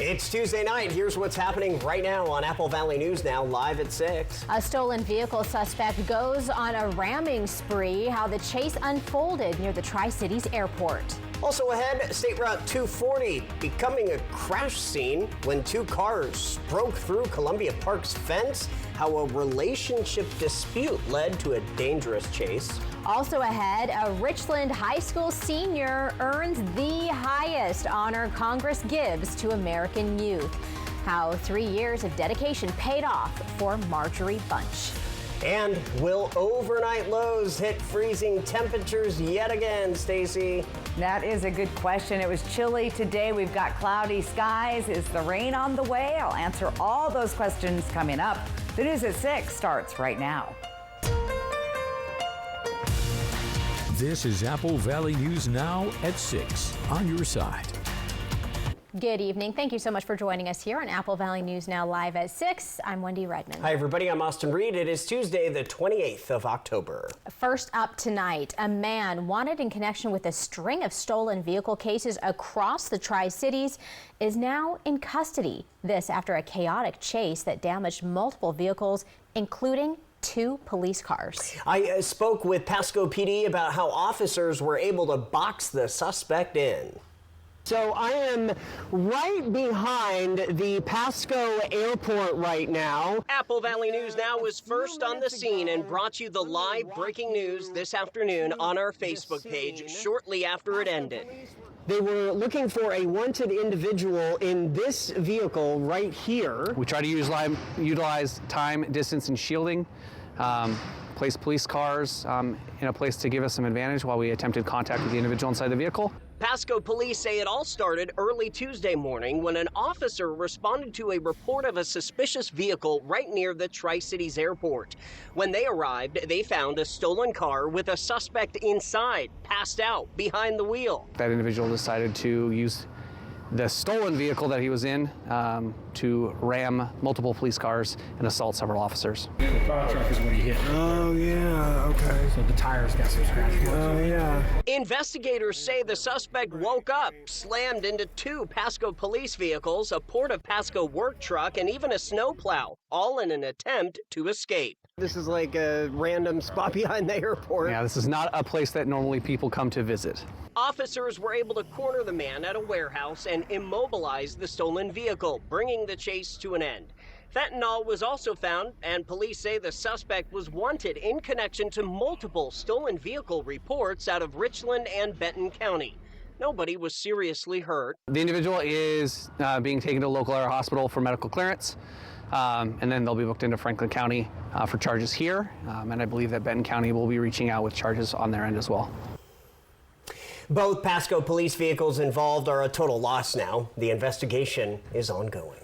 It's Tuesday night. Here's what's happening right now on Apple Valley News Now, live at 6. A stolen vehicle suspect goes on a ramming spree. How the chase unfolded near the Tri-Cities airport. Also ahead, State Route 240 becoming a crash scene when two cars broke through Columbia Park's fence. How a relationship dispute led to a dangerous chase. Also ahead, a Richland High School senior earns the highest honor Congress gives to American youth. How 3 years of dedication paid off for Marjorie Bunch. And will overnight lows hit freezing temperatures yet again, Stacy? That is a good question. It was chilly today. We've got cloudy skies. Is the rain on the way? I'll answer all those questions coming up. The news at 6 starts right now. This is Apple Valley News Now at 6 on your side. Good evening. Thank you so much for joining us here on Apple Valley News Now live at 6. I'm Wendy Redmond. Hi, everybody. I'm Austin Reed. It is Tuesday, the 28th of October. First up tonight, a man wanted in connection with a string of stolen vehicle cases across the Tri-Cities is now in custody. This after a chaotic chase that damaged multiple vehicles, including 2 police cars. I spoke with Pasco PD about how officers were able to box the suspect in. So I am right behind the Pasco Airport right now. Apple Valley News Now was first on the scene and brought you the live breaking news this afternoon on our Facebook page shortly after it ended. They were looking for a wanted individual in this vehicle right here. We try to utilize time, distance, and shielding. Place police cars in a place to give us some advantage while we attempted contact with the individual inside the vehicle. Pasco police say it all started early Tuesday morning when an officer responded to a report of a suspicious vehicle right near the Tri-Cities airport. When they arrived, they found a stolen car with a suspect inside, passed out behind the wheel. That individual decided to use the stolen vehicle that he was in to ram multiple police cars and assault several officers. The fire truck is what he hit. Oh, yeah, okay. So the tires got some scratch marks. Oh, yeah. Investigators say the suspect woke up, slammed into 2 Pasco police vehicles, a Port of Pasco work truck, and even a snowplow, all in an attempt to escape. This is like a random spot behind the airport. Yeah, this is not a place that normally people come to visit. Officers were able to corner the man at a warehouse and immobilize the stolen vehicle, bringing the chase to an end. Fentanyl was also found, and police say the suspect was wanted in connection to multiple stolen vehicle reports out of Richland and Benton County. Nobody was seriously hurt. The individual is being taken to a local area hospital for medical clearance, and then they'll be booked into Franklin County for charges here, and I believe that Benton County will be reaching out with charges on their end as well. Both Pasco police vehicles involved are a total loss now. The investigation is ongoing.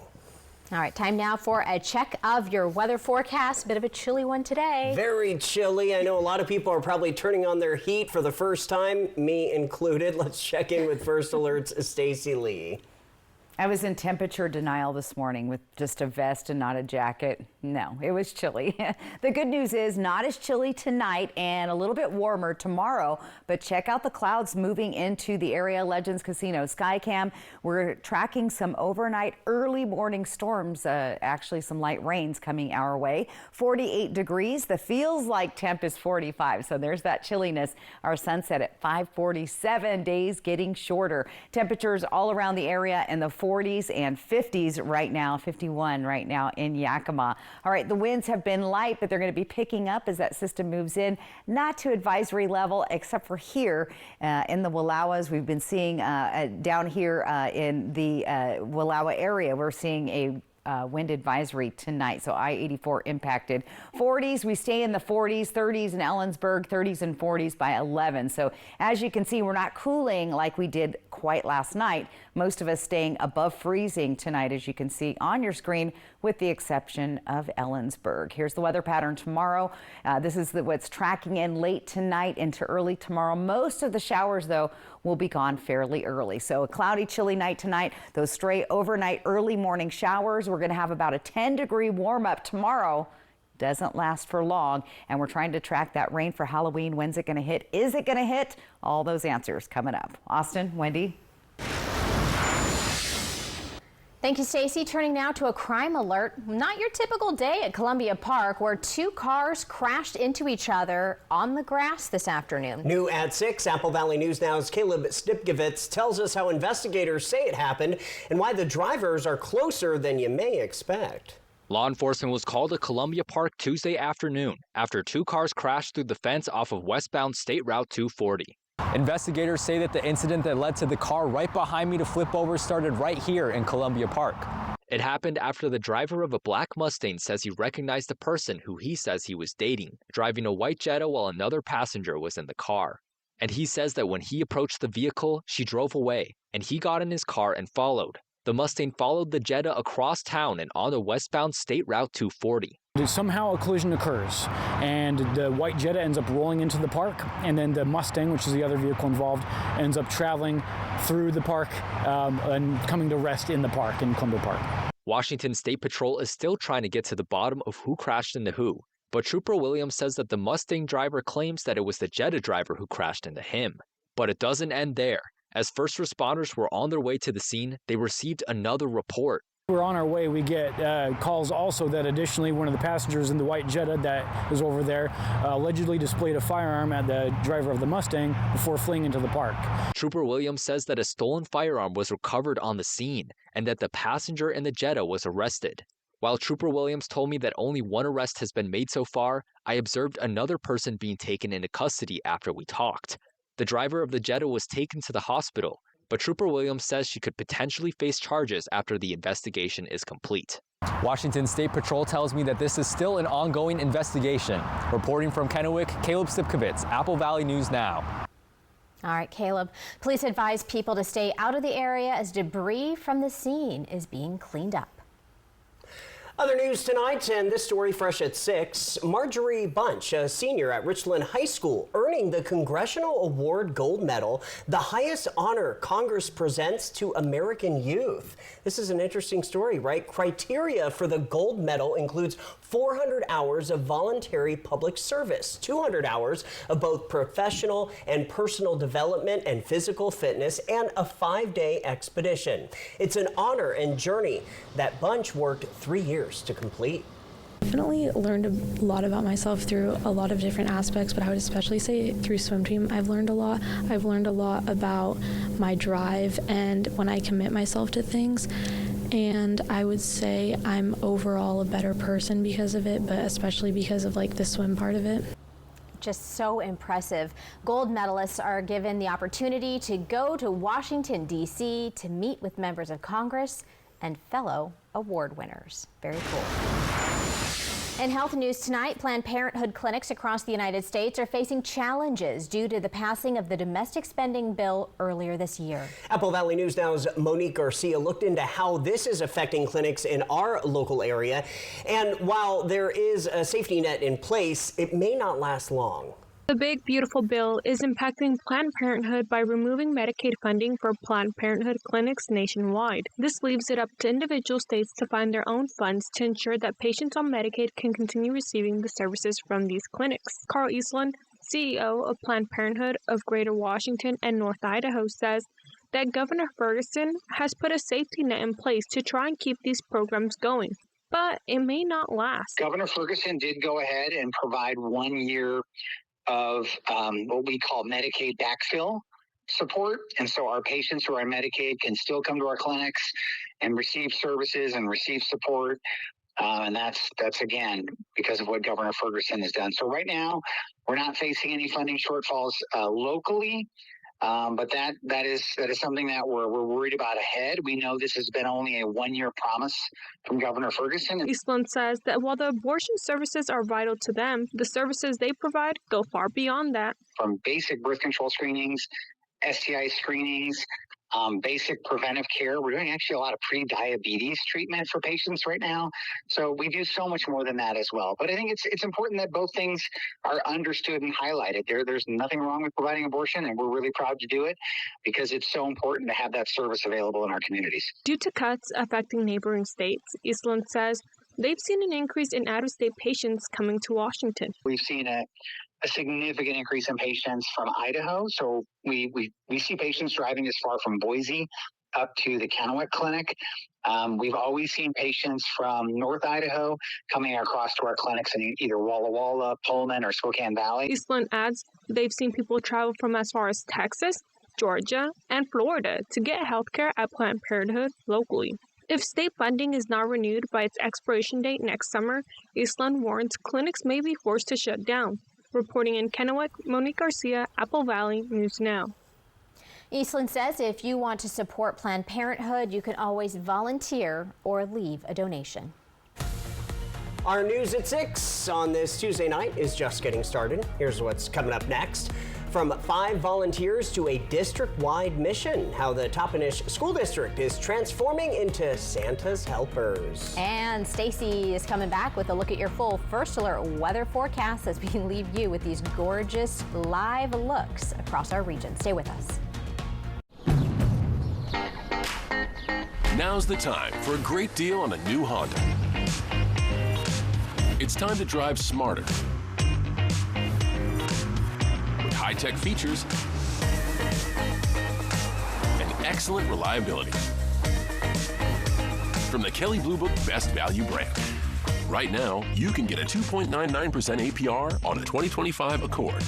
All right, time now for a check of your weather forecast. Bit of a chilly one today. Very chilly. I know a lot of people are probably turning on their heat for the first time, me included. Let's check in with First Alert's Stacy Lee. I was in temperature denial this morning with just a vest and not a jacket. No, it was chilly. The good news is not as chilly tonight and a little bit warmer tomorrow, but check out the clouds moving into the area. Legends Casino Skycam, we're tracking some overnight early morning storms, actually some light rains coming our way. 48 degrees, the feels like temp is 45, so there's that chilliness. Our sunset at 5:47, days getting shorter. Temperatures all around the area in the 40s and 50s right now, 51 right now in Yakima. All right, the winds have been light, but they're going to be picking up as that system moves in. Not to advisory level, except for here in the Wallowas. We've been seeing down here in the Wallowa area, we're seeing a wind advisory tonight, so I-84 impacted. 40s, we stay in the 40s, 30s in Ellensburg, 30s and 40s by 11. So as you can see, we're not cooling like we did quite last night. Most of us staying above freezing tonight, as you can see on your screen, with the exception of Ellensburg. Here's the weather pattern tomorrow. This is what's tracking in late tonight into early tomorrow. Most of the showers, though, will be gone fairly early. So a cloudy, chilly night tonight. Those stray overnight early morning showers. We're going to have about a 10-degree warm up tomorrow. Doesn't last for long, and we're trying to track that rain for Halloween. When's it going to hit? Is it going to hit? All those answers coming up. Austin, Wendy. Thank you, Stacey. Turning now to a crime alert. Not your typical day at Columbia Park, where two cars crashed into each other on the grass this afternoon. New at 6, Apple Valley News Now's Caleb Stipkovitz tells us how investigators say it happened and why the drivers are closer than you may expect. Law enforcement was called to Columbia Park Tuesday afternoon after two cars crashed through the fence off of westbound State Route 240. Investigators say that the incident that led to the car right behind me to flip over started right here in Columbia Park. It happened after the driver of a black Mustang says he recognized the person who he says he was dating, driving a white Jetta while another passenger was in the car. And he says that when he approached the vehicle, she drove away, and he got in his car and followed. The Mustang followed the Jetta across town and on the westbound State Route 240. Somehow a collision occurs, and the white Jetta ends up rolling into the park, and then the Mustang, which is the other vehicle involved, ends up traveling through the park and coming to rest in the park in Columbia Park. Washington State Patrol is still trying to get to the bottom of who crashed into who, but Trooper Williams says that the Mustang driver claims that it was the Jetta driver who crashed into him. But it doesn't end there. As first responders were on their way to the scene, they received another report. We're on our way. We get calls also that additionally one of the passengers in the white Jetta that is over there allegedly displayed a firearm at the driver of the Mustang before fleeing into the park. Trooper Williams says that a stolen firearm was recovered on the scene and that the passenger in the Jetta was arrested. While Trooper Williams told me that only one arrest has been made so far, I observed another person being taken into custody after we talked. The driver of the Jetta was taken to the hospital, but Trooper Williams says she could potentially face charges after the investigation is complete. Washington State Patrol tells me that this is still an ongoing investigation. Reporting from Kennewick, Caleb Stipkovitz, Apple Valley News Now. All right, Caleb, police advise people to stay out of the area as debris from the scene is being cleaned up. Other news tonight, and this story fresh at 6, Marjorie Bunch, a senior at Richland High School, earning the Congressional Award Gold Medal, the highest honor Congress presents to American youth. This is an interesting story, right? Criteria for the gold medal includes 400 hours of voluntary public service, 200 hours of both professional and personal development and physical fitness, and a 5-day expedition. It's an honor and journey that Bunch worked 3 years to complete. Definitely learned a lot about myself through a lot of different aspects, but I would especially say through swim team I've learned a lot. I've learned a lot about my drive and when I commit myself to things, and I would say I'm overall a better person because of it, but especially because of like the swim part of it. Just so impressive. Gold medalists are given the opportunity to go to Washington, D.C. to meet with members of Congress and fellow award winners. Very cool. In health news tonight, Planned Parenthood clinics across the United States are facing challenges due to the passing of the domestic spending bill earlier this year. Apple Valley News Now's Monique Garcia looked into how this is affecting clinics in our local area. And while there is a safety net in place, it may not last long. The Big Beautiful Bill is impacting Planned Parenthood by removing Medicaid funding for Planned Parenthood clinics nationwide. This leaves it up to individual states to find their own funds to ensure that patients on Medicaid can continue receiving the services from these clinics. Carl Eastland, CEO of Planned Parenthood of Greater Washington and North Idaho, says that Governor Ferguson has put a safety net in place to try and keep these programs going, but it may not last. Governor Ferguson did go ahead and provide 1 year of what we call Medicaid backfill support. And so our patients who are on Medicaid can still come to our clinics and receive services and receive support. And that's again, because of what Governor Ferguson has done. So right now, we're not facing any funding shortfalls locally. But that is something that we're worried about ahead. We know this has been only a 1 year promise from Governor Ferguson. Eastland says that while the abortion services are vital to them, the services they provide go far beyond that. From basic birth control screenings, STI screenings, basic preventive care. We're doing actually a lot of pre-diabetes treatment for patients right now. So we do so much more than that as well. But I think it's important that both things are understood and highlighted. There's nothing wrong with providing abortion, and we're really proud to do it because it's so important to have that service available in our communities. Due to cuts affecting neighboring states, Eastland says they've seen an increase in out-of-state patients coming to Washington. We've seen a significant increase in patients from Idaho. So we see patients driving as far from Boise up to the Kennewick Clinic. We've always seen patients from North Idaho coming across to our clinics in either Walla Walla, Pullman, or Spokane Valley. Eastland adds they've seen people travel from as far as Texas, Georgia, and Florida to get healthcare at Planned Parenthood locally. If state funding is not renewed by its expiration date next summer, Eastland warns clinics may be forced to shut down. Reporting in Kennewick, Monique Garcia, Apple Valley News Now. Eastland says if you want to support Planned Parenthood, you can always volunteer or leave a donation. Our news at 6 on this Tuesday night is just getting started. Here's what's coming up next. From 5 volunteers to a district-wide mission, how the Toppenish School District is transforming into Santa's helpers. And Stacy is coming back with a look at your full First Alert weather forecast as we leave you with these gorgeous live looks across our region. Stay with us. Now's the time for a great deal on a new Honda. It's time to drive smarter. With high-tech features and excellent reliability. From the Kelley Blue Book Best Value brand. Right now, you can get a 2.99% APR on a 2025 Accord.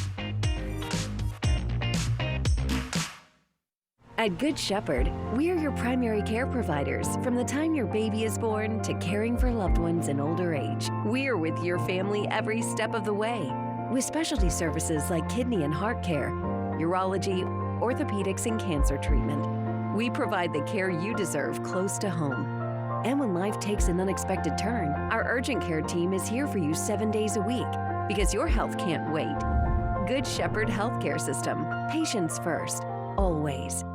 At Good Shepherd, we're your primary care providers from the time your baby is born to caring for loved ones in older age. We're with your family every step of the way. With specialty services like kidney and heart care, urology, orthopedics, and cancer treatment, we provide the care you deserve close to home. And when life takes an unexpected turn, our urgent care team is here for you 7 days a week because your health can't wait. Good Shepherd Healthcare System. Patients first, always.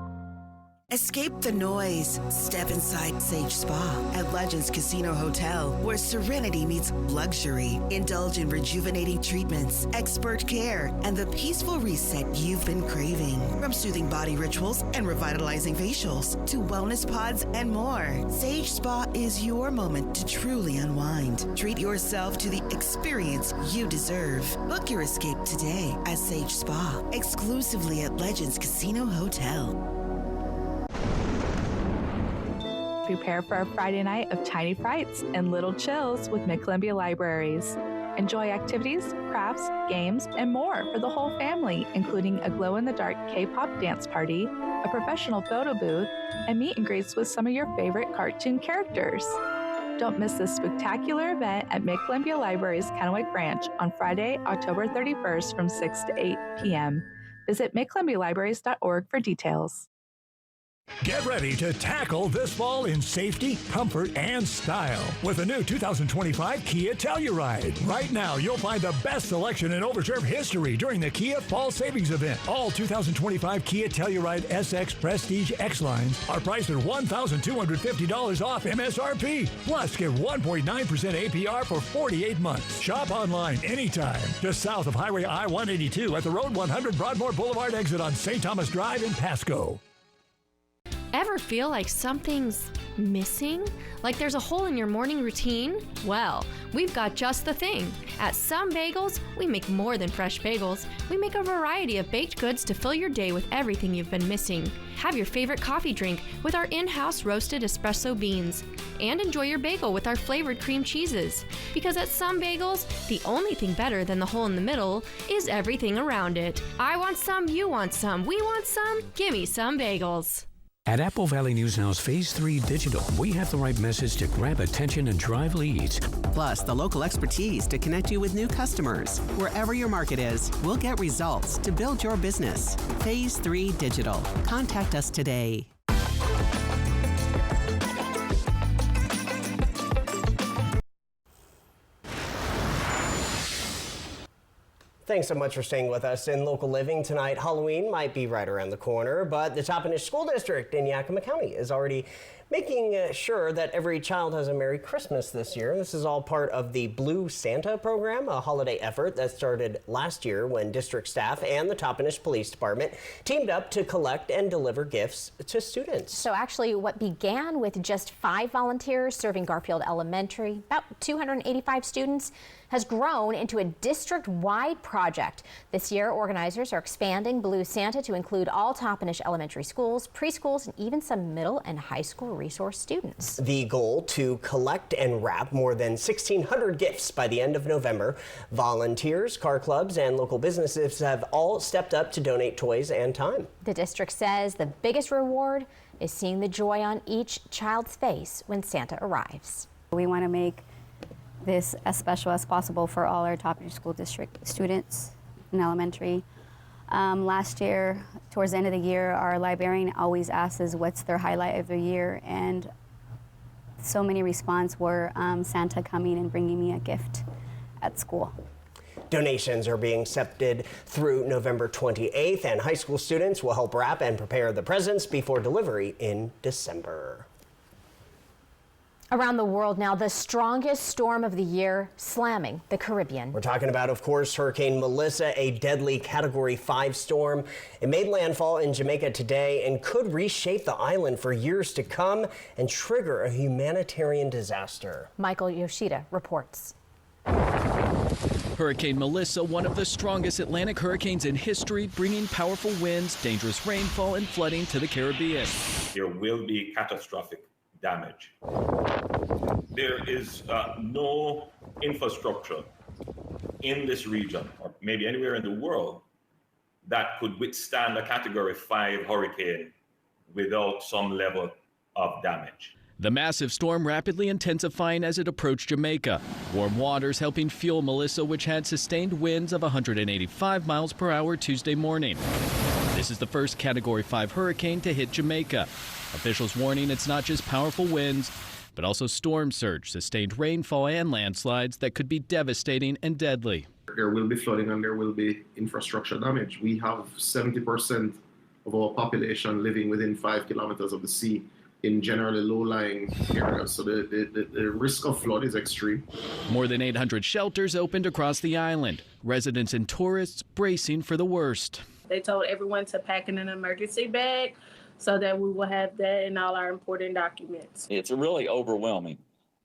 Escape the noise. Step inside Sage Spa at Legends Casino Hotel, where serenity meets luxury. Indulge in rejuvenating treatments, expert care, and the peaceful reset you've been craving. From soothing body rituals and revitalizing facials to wellness pods and more, Sage Spa is your moment to truly unwind. Treat yourself to the experience you deserve. Book your escape today at Sage Spa, exclusively at Legends Casino Hotel. Prepare for a Friday night of tiny frights and little chills with Mid-Columbia Libraries. Enjoy activities, crafts, games, and more for the whole family, including a glow-in-the-dark K-pop dance party, a professional photo booth, and meet and greets with some of your favorite cartoon characters. Don't miss this spectacular event at Mid-Columbia Library's Kennewick branch on Friday, October 31st from 6 to 8 p.m. Visit midcolumbialibraries.org for details. Get ready to tackle this fall in safety, comfort, and style with the new 2025 Kia Telluride. Right now, you'll find the best selection in Overserve history during the Kia Fall Savings Event. All 2025 Kia Telluride SX Prestige X-Lines are priced at $1,250 off MSRP. Plus, get 1.9% APR for 48 months. Shop online anytime. Just south of Highway I-182 at the Road 100 Broadmoor Boulevard exit on St. Thomas Drive in Pasco. Ever feel like something's missing? Like there's a hole in your morning routine? Well, we've got just the thing. At Some Bagels, we make more than fresh bagels. We make a variety of baked goods to fill your day with everything you've been missing. Have your favorite coffee drink with our in-house roasted espresso beans. And enjoy your bagel with our flavored cream cheeses. Because at Some Bagels, the only thing better than the hole in the middle is everything around it. I want some, you want some, we want some, gimme Some Bagels. At Apple Valley News Now's Phase 3 Digital, we have the right message to grab attention and drive leads. Plus, the local expertise to connect you with new customers. Wherever your market is, we'll get results to build your business. Phase 3 Digital. Contact us today. Thanks so much for staying with us in Local Living tonight. Halloween might be right around the corner, but the Toppenish School District in Yakima County is already making sure that every child has a Merry Christmas this year. This is all part of the Blue Santa program, a holiday effort that started last year when district staff and the Toppenish Police Department teamed up to collect and deliver gifts to students. So actually what began with just 5 volunteers serving Garfield Elementary, about 285 students, has grown into a district-wide project. This year, organizers are expanding Blue Santa to include all Toppenish elementary schools, preschools, and even some middle and high school resource students. The goal to collect and wrap more than 1,600 gifts by the end of November. Volunteers, car clubs, and local businesses have all stepped up to donate toys and time. The district says the biggest reward is seeing the joy on each child's face when Santa arrives. We want to make this as special as possible for all our Toppenish School District students in elementary. Last year, towards the end of the year, our librarian always asks us what's their highlight of the year, and so many responses were Santa coming and bringing me a gift at school. Donations are being accepted through November 28th, and high school students will help wrap and prepare the presents before delivery in December. Around the world now, the strongest storm of the year slamming the Caribbean. We're talking about, of course, Hurricane Melissa, a deadly Category 5 storm. It made landfall in Jamaica today and could reshape the island for years to come and trigger a humanitarian disaster. Michael Yoshida reports. Hurricane Melissa, one of the strongest Atlantic hurricanes in history, bringing powerful winds, dangerous rainfall, and flooding to the Caribbean. There will be catastrophic damage. There is no infrastructure in this region, or maybe anywhere in the world, that could withstand a Category 5 hurricane without some level of damage. The massive storm rapidly intensifying as it approached Jamaica. Warm waters helping fuel Melissa, which had sustained winds of 185 miles per hour Tuesday morning. This is the first Category 5 hurricane to hit Jamaica. Officials warning it's not just powerful winds, but also storm surge, sustained rainfall, and landslides that could be devastating and deadly. There will be flooding and there will be infrastructure damage. We have 70% of our population living within 5 kilometers of the sea in generally low-lying areas, so the risk of flood is extreme. More than 800 shelters opened across the island. Residents and tourists bracing for the worst. They told everyone to pack in an emergency bag so that we will have that in all our important documents. It's really overwhelming.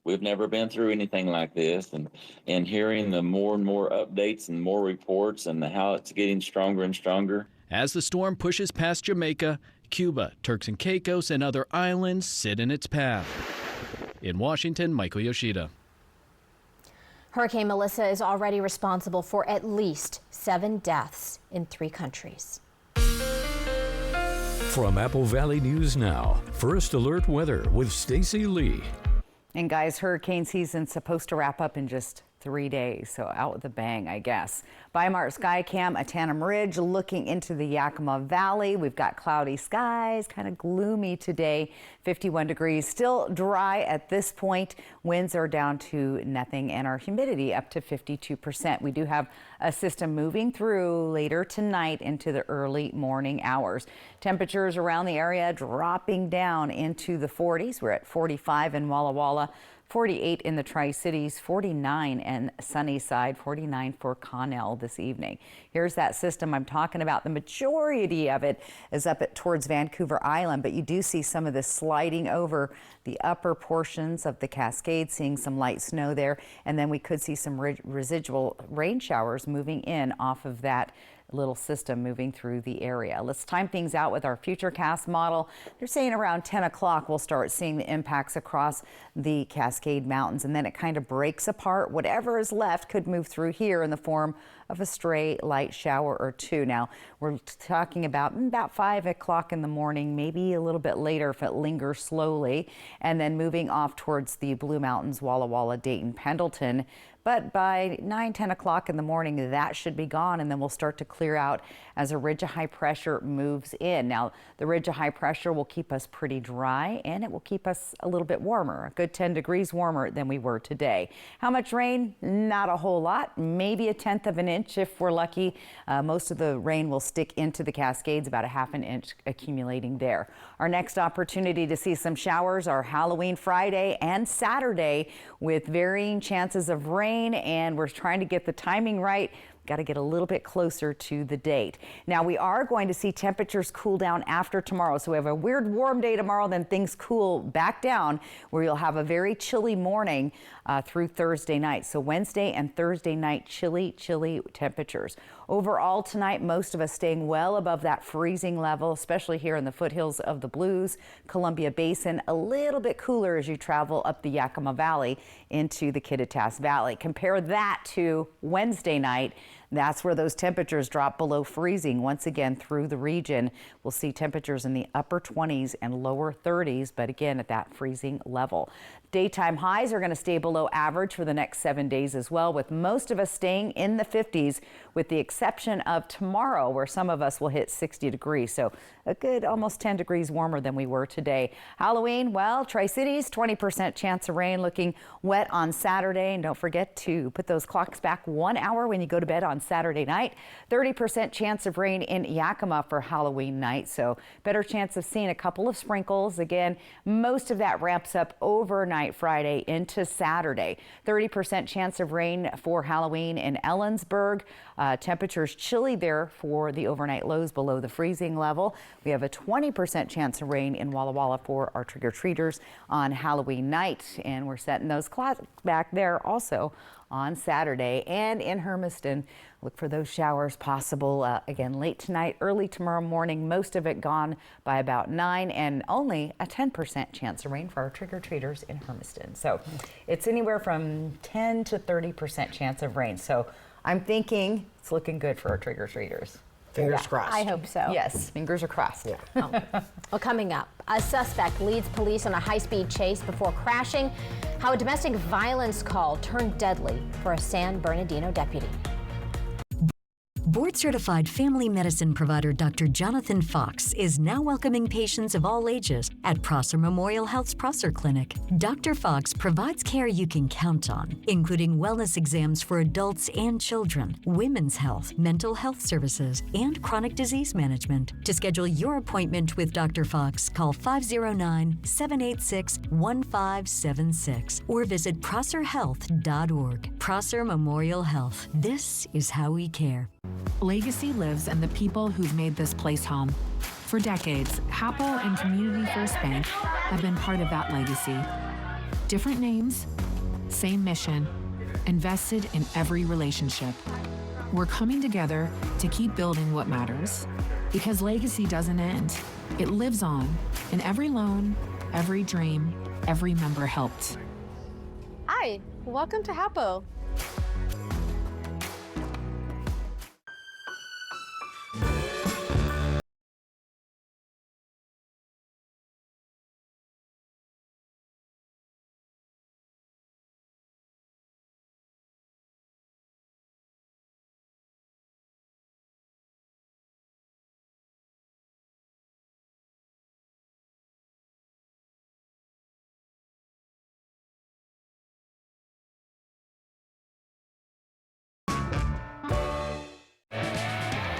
We've never been through anything like this, and hearing the more and more updates and more reports and how it's getting stronger and stronger. As the storm pushes past Jamaica, Cuba, Turks and Caicos, and other islands sit in its path. In Washington, Michael Yoshida. Hurricane Melissa is already responsible for at least 7 deaths in 3 countries. From Apple Valley News Now, First Alert Weather with Stacy Lee. And guys, hurricane season's supposed to wrap up in just 3 days, so out with a bang, I guess. Bi-Mart Skycam at Tanum Ridge looking into the Yakima Valley. We've got cloudy skies, kind of gloomy today, 51 degrees. Still dry at this point. Winds are down to nothing and our humidity up to 52%. We do have a system moving through later tonight into the early morning hours. Temperatures around the area dropping down into the 40s. We're at 45 in Walla Walla. 48 in the Tri-Cities, 49 in Sunnyside, 49 for Connell this evening. Here's that system I'm talking about. The majority of it is up towards Vancouver Island, but you do see some of this sliding over the upper portions of the Cascades, seeing some light snow there, and then we could see some residual rain showers moving in off of that little system moving through the area. Let's time things out with our Futurecast model. They're saying around 10 o'clock we'll start seeing the impacts across the Cascade Mountains, and then it kind of breaks apart. Whatever is left could move through here in the form of a stray light shower or two. Now, we're talking about 5 o'clock in the morning, maybe a little bit later if it lingers slowly, and then moving off towards the Blue Mountains, Walla Walla, Dayton, Pendleton. But by 9, 10 o'clock in the morning, that should be gone, and then we'll start to clear out as a ridge of high pressure moves in. Now, the ridge of high pressure will keep us pretty dry, and it will keep us a little bit warmer, a good 10 degrees warmer than we were today. How much rain? Not a whole lot, maybe 1/10 of an inch. inch if we're lucky. Most of the rain will stick into the Cascades, about a half an inch accumulating there. Our next opportunity to see some showers are Halloween Friday and Saturday with varying chances of rain, and we're trying to get the timing right. Got to get a little bit closer to the date. Now, we are going to see temperatures cool down after tomorrow. So we have a weird warm day tomorrow, then things cool back down where you'll have a very chilly morning through Thursday night. So Wednesday and Thursday night, chilly temperatures. Overall tonight, most of us staying well above that freezing level, especially here in the foothills of the Blues, Columbia Basin, a little bit cooler as you travel up the Yakima Valley into the Kittitas Valley. Compare that to Wednesday night. That's where those temperatures drop below freezing once again through the region. We'll see temperatures in the upper 20s and lower 30s, but again at that freezing level. Daytime highs are going to stay below average for the next 7 days as well, with most of us staying in the 50s, with the exception of tomorrow, where some of us will hit 60 degrees. So a good almost 10 degrees warmer than we were today. Halloween, well, Tri-Cities, 20% chance of rain, looking wet on Saturday. And don't forget to put those clocks back 1 hour when you go to bed on Saturday night. 30% chance of rain in Yakima for Halloween night. So better chance of seeing a couple of sprinkles. Again, most of that ramps up overnight Friday into Saturday. 30% chance of rain for Halloween in Ellensburg. Temperatures chilly there for the overnight lows below the freezing level. We have a 20% chance of rain in Walla Walla for our trick-or-treaters on Halloween night. And we're setting those clocks back there also on Saturday. And in Hermiston, look for those showers possible again late tonight, early tomorrow morning. Most of it gone by about 9, and only a 10% chance of rain for our trick-or-treaters in Hermiston. So it's anywhere from 10 to 30% chance of rain. So I'm thinking it's looking good for our trick-or-treaters. Fingers crossed. I hope so. Yes, fingers are crossed. Yeah. Well, coming up, a suspect leads police on a high-speed chase before crashing. How a domestic violence call turned deadly for a San Bernardino deputy. Board-certified family medicine provider Dr. Jonathan Fox is now welcoming patients of all ages at Prosser Memorial Health's Prosser Clinic. Dr. Fox provides care you can count on, including wellness exams for adults and children, women's health, mental health services, and chronic disease management. To schedule your appointment with Dr. Fox, call 509-786-1576 or visit prosserhealth.org. Prosser Memorial Health. This is how we care. Legacy lives in the people who've made this place home. For decades, Hapo and Community First Bank have been part of that legacy. Different names, same mission, invested in every relationship. We're coming together to keep building what matters. Because legacy doesn't end. It lives on in every loan, every dream, every member helped. Hi, welcome to Hapo.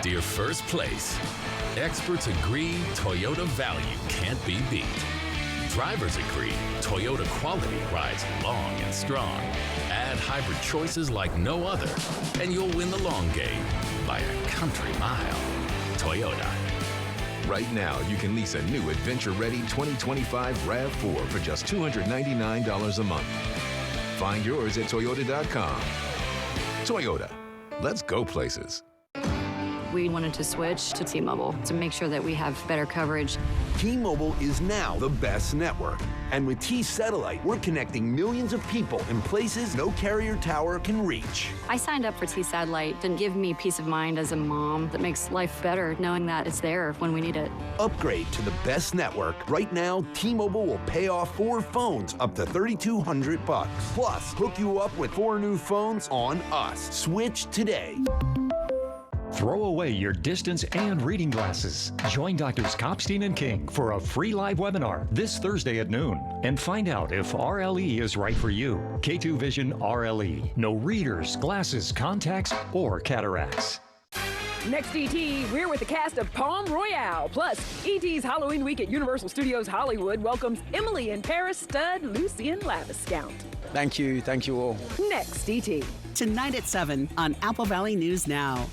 Dear First Place, experts agree Toyota value can't be beat. Drivers agree Toyota quality rides long and strong. Add hybrid choices like no other, and you'll win the long game by a country mile. Toyota. Right now, you can lease a new adventure-ready 2025 RAV4 for just $299 a month. Find yours at Toyota.com. Toyota. Let's go places. We wanted to switch to T-Mobile to make sure that we have better coverage. T-Mobile is now the best network. And with T-Satellite, we're connecting millions of people in places no carrier tower can reach. I signed up for T-Satellite to give me peace of mind as a mom that makes life better knowing that it's there when we need it. Upgrade to the best network. Right now, T-Mobile will pay off 4 phones up to $3,200. Plus, hook you up with 4 new phones on us. Switch today. Throw away your distance and reading glasses. Join Drs. Kopstein and King for a free live webinar this Thursday at noon and find out if RLE is right for you. K2 Vision RLE. No readers, glasses, contacts, or cataracts. Next ET, we're with the cast of Palm Royale. Plus, ET's Halloween week at Universal Studios Hollywood welcomes Emily in Paris stud Lucien Laviscount. Thank you all. Next ET. Tonight at 7 on Apple Valley News Now.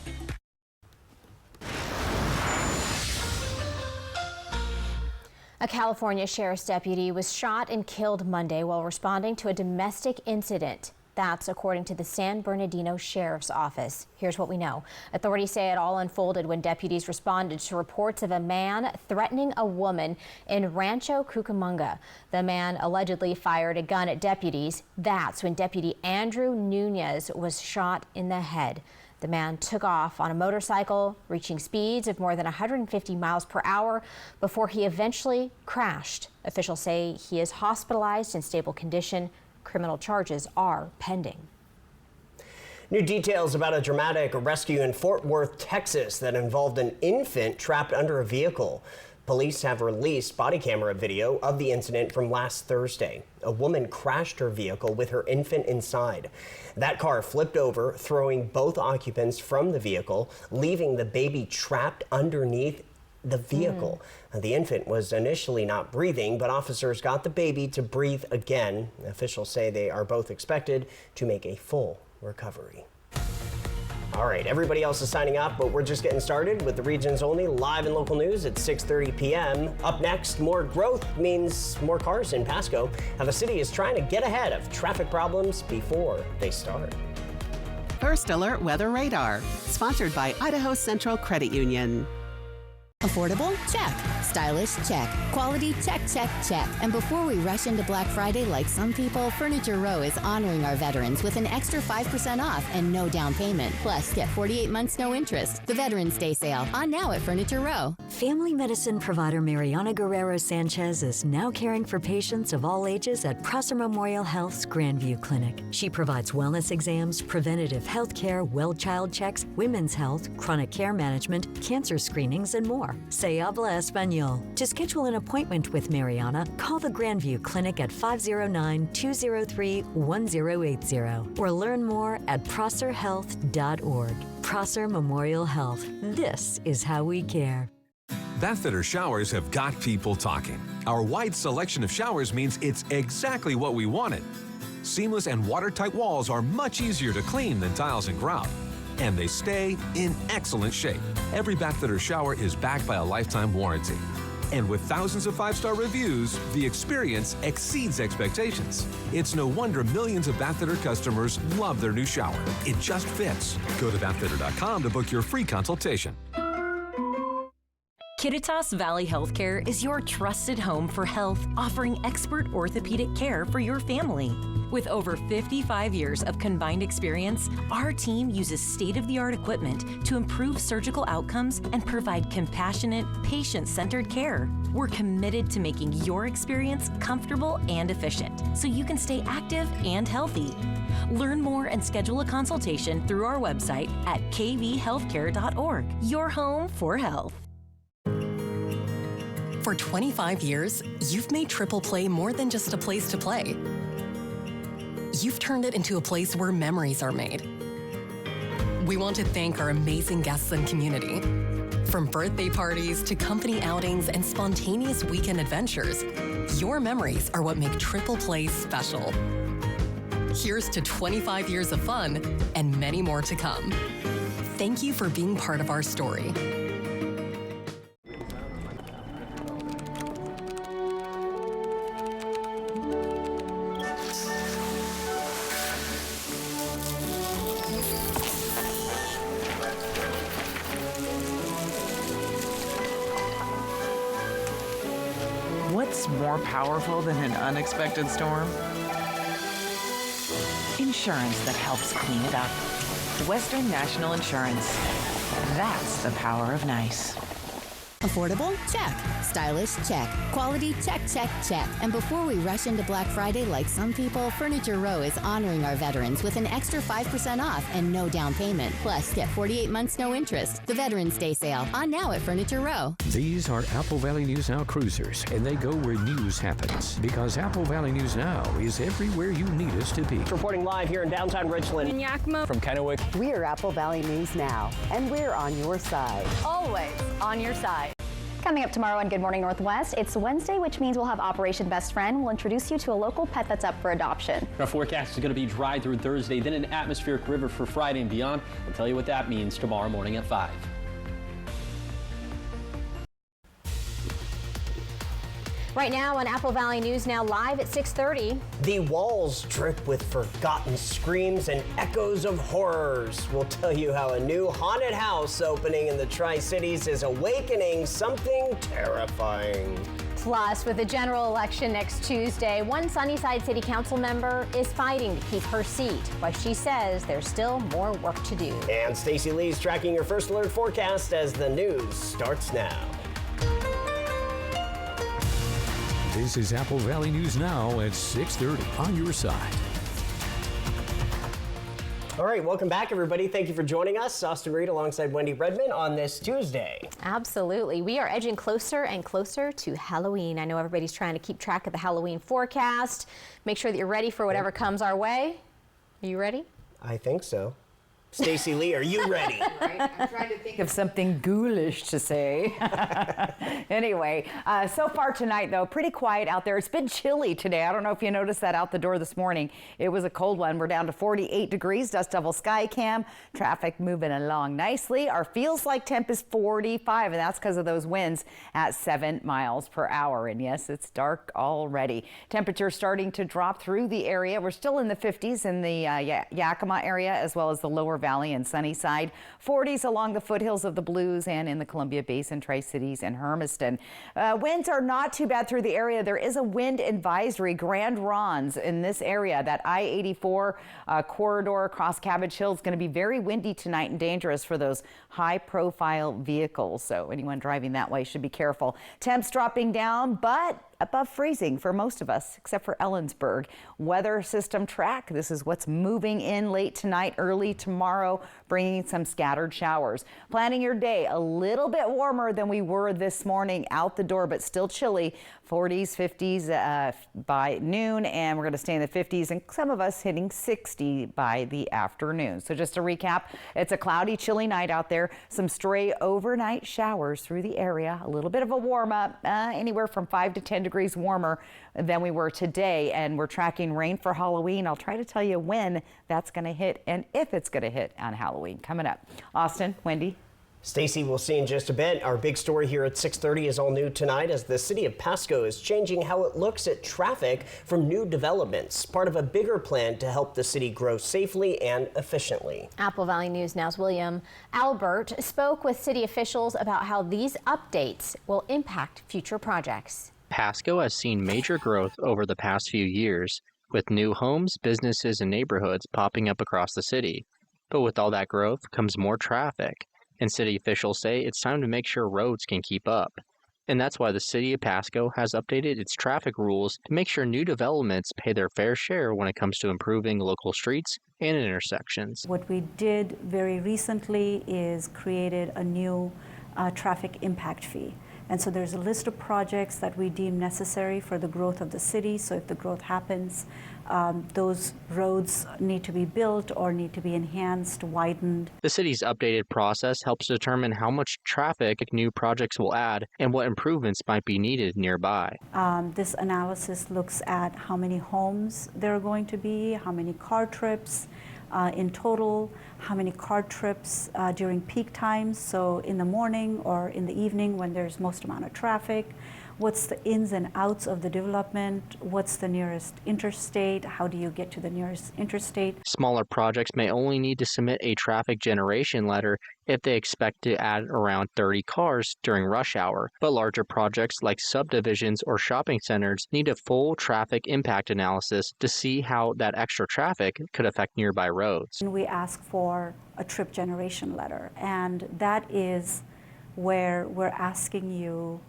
A California sheriff's deputy was shot and killed Monday while responding to a domestic incident. That's according to the San Bernardino Sheriff's Office. Here's what we know. Authorities say it all unfolded when deputies responded to reports of a man threatening a woman in Rancho Cucamonga. The man allegedly fired a gun at deputies. That's when Deputy Andrew Nunez was shot in the head. The man took off on a motorcycle, reaching speeds of more than 150 miles per hour before he eventually crashed. Officials say he is hospitalized in stable condition. Criminal charges are pending. New details about a dramatic rescue in Fort Worth, Texas that involved an infant trapped under a vehicle. Police have released body camera video of the incident from last Thursday. A woman crashed her vehicle with her infant inside. That car flipped over, throwing both occupants from the vehicle, leaving the baby trapped underneath the vehicle. The infant was initially not breathing, but officers got the baby to breathe again. Officials say they are both expected to make a full recovery. All right, everybody else is signing up, but we're just getting started with the region's only live and local news at 6:30 p.m. Up next, more growth means more cars in Pasco. How the city is trying to get ahead of traffic problems before they start. First Alert Weather Radar, sponsored by Idaho Central Credit Union. Affordable? Check. Stylish? Check. Quality? Check, check, check. And before we rush into Black Friday like some people, Furniture Row is honoring our veterans with an extra 5% off and no down payment. Plus, get 48 months no interest. The Veterans Day sale, on now at Furniture Row. Family medicine provider Mariana Guerrero Sanchez is now caring for patients of all ages at Prosser Memorial Health's Grandview Clinic. She provides wellness exams, preventative health care, well child checks, women's health, chronic care management, cancer screenings, and more. Se habla español. To schedule an appointment with Mariana, call the Grandview Clinic at 509-203-1080 or learn more at prosserhealth.org. Prosser Memorial Health. This is how we care. Bathfitter showers have got people talking. Our wide selection of showers means it's exactly what we wanted. Seamless and watertight walls are much easier to clean than tiles and grout. And they stay in excellent shape. Every Bathfitter shower is backed by a lifetime warranty. And with thousands of 5-star reviews, the experience exceeds expectations. It's no wonder millions of Bathfitter customers love their new shower. It just fits. Go to bathfitter.com to book your free consultation. Kittitas Valley Healthcare is your trusted home for health, offering expert orthopedic care for your family. With over 55 years of combined experience, our team uses state-of-the-art equipment to improve surgical outcomes and provide compassionate, patient-centered care. We're committed to making your experience comfortable and efficient so you can stay active and healthy. Learn more and schedule a consultation through our website at kvhealthcare.org. Your home for health. For 25 years, you've made Triple Play more than just a place to play. You've turned it into a place where memories are made. We want to thank our amazing guests and community. From birthday parties to company outings and spontaneous weekend adventures, your memories are what make Triple Play special. Here's to 25 years of fun and many more to come. Thank you for being part of our story. What's more powerful than an unexpected storm? Insurance that helps clean it up. Western National Insurance. That's the power of nice. Affordable? Check. Stylish? Check. Quality? Check, check, check. And before we rush into Black Friday like some people, Furniture Row is honoring our veterans with an extra 5% off and no down payment. Plus, get 48 months no interest. The Veterans Day sale on now at Furniture Row. These are Apple Valley News Now cruisers, and they go where news happens. Because Apple Valley News Now is everywhere you need us to be. Reporting live here in downtown Richland. In Yakima. From Kennewick. We're Apple Valley News Now, and we're on your side. Always on your side. Coming up tomorrow on Good Morning Northwest, it's Wednesday, which means we'll have Operation Best Friend. We'll introduce you to a local pet that's up for adoption. Our forecast is going to be dry through Thursday, then an atmospheric river for Friday and beyond. We'll tell you what that means tomorrow morning at 5. Right now on Apple Valley News Now live at 6:30. The walls drip with forgotten screams and echoes of horrors. We'll tell you how a new haunted house opening in the Tri-Cities is awakening something terrifying. Plus, with the general election next Tuesday, one Sunnyside City Council member is fighting to keep her seat, but she says there's still more work to do. And Stacey Lee's tracking your first alert forecast as the news starts now. This is Apple Valley News Now at 6:30 on your side. All right, welcome back, everybody. Thank you for joining us. Austin Reed alongside Wendy Redman on this Tuesday. Absolutely. We are edging closer and closer to Halloween. I know everybody's trying to keep track of the Halloween forecast. Make sure that you're ready for whatever comes our way. Are you ready? I think so. Stacey Lee, are you ready? I'm trying to think of something ghoulish to say. Anyway, so far tonight, though, pretty quiet out there. It's been chilly today. I don't know if you noticed that out the door this morning. It was a cold one. We're down to 48 degrees, dust level sky cam. Traffic moving along nicely. Our feels like temp is 45, and that's because of those winds at 7 miles per hour. And yes, it's dark already. Temperature starting to drop through the area. We're still in the 50s in the Yakima area, as well as the lower Valley and Sunnyside, 40s along the foothills of the Blues and in the Columbia Basin, Tri-Cities, and Hermiston. Winds are not too bad through the area. There is a wind advisory, Grand Rondes in this area. That I-84 corridor across Cabbage Hill is going to be very windy tonight and dangerous for those high-profile vehicles. So anyone driving that way should be careful. Temps dropping down, but above freezing for most of us, except for Ellensburg. Weather system track. This is what's moving in late tonight, early tomorrow, bringing some scattered showers. Planning your day a little bit warmer than we were this morning out the door, but still chilly. 40s, 50s by noon, and we're going to stay in the 50s, and some of us hitting 60 by the afternoon. So just to recap, it's a cloudy, chilly night out there. Some stray overnight showers through the area. A little bit of a warm up, anywhere from 5 to 10 degrees warmer than we were today, and we're tracking rain for Halloween. I'll try to tell you when that's going to hit and if it's going to hit on Halloween coming up. Austin, Wendy. Stacey, we'll see in just a bit. Our big story here at 6:30 is all new tonight as the city of Pasco is changing how it looks at traffic from new developments, part of a bigger plan to help the city grow safely and efficiently. Apple Valley News Now's William Albert spoke with city officials about how these updates will impact future projects. Pasco has seen major growth over the past few years, with new homes, businesses, and neighborhoods popping up across the city. But with all that growth comes more traffic. And city officials say it's time to make sure roads can keep up. And that's why the city of Pasco has updated its traffic rules to make sure new developments pay their fair share when it comes to improving local streets and intersections. What we did very recently is created a new traffic impact fee. And so there's a list of projects that we deem necessary for the growth of the city. So if the growth happens, those roads need to be built or need to be enhanced, widened. The city's updated process helps determine how much traffic new projects will add and what improvements might be needed nearby. This analysis looks at how many homes there are going to be, how many car trips in total, how many car trips during peak times, so in the morning or in the evening when there's most amount of traffic, what's the ins and outs of the development, what's the nearest interstate, how do you get to the nearest interstate. Smaller projects may only need to submit a traffic generation letter if they expect to add around 30 cars during rush hour, but larger projects like subdivisions or shopping centers need a full traffic impact analysis to see how that extra traffic could affect nearby roads. And we ask for a trip generation letter, and that is where we're asking you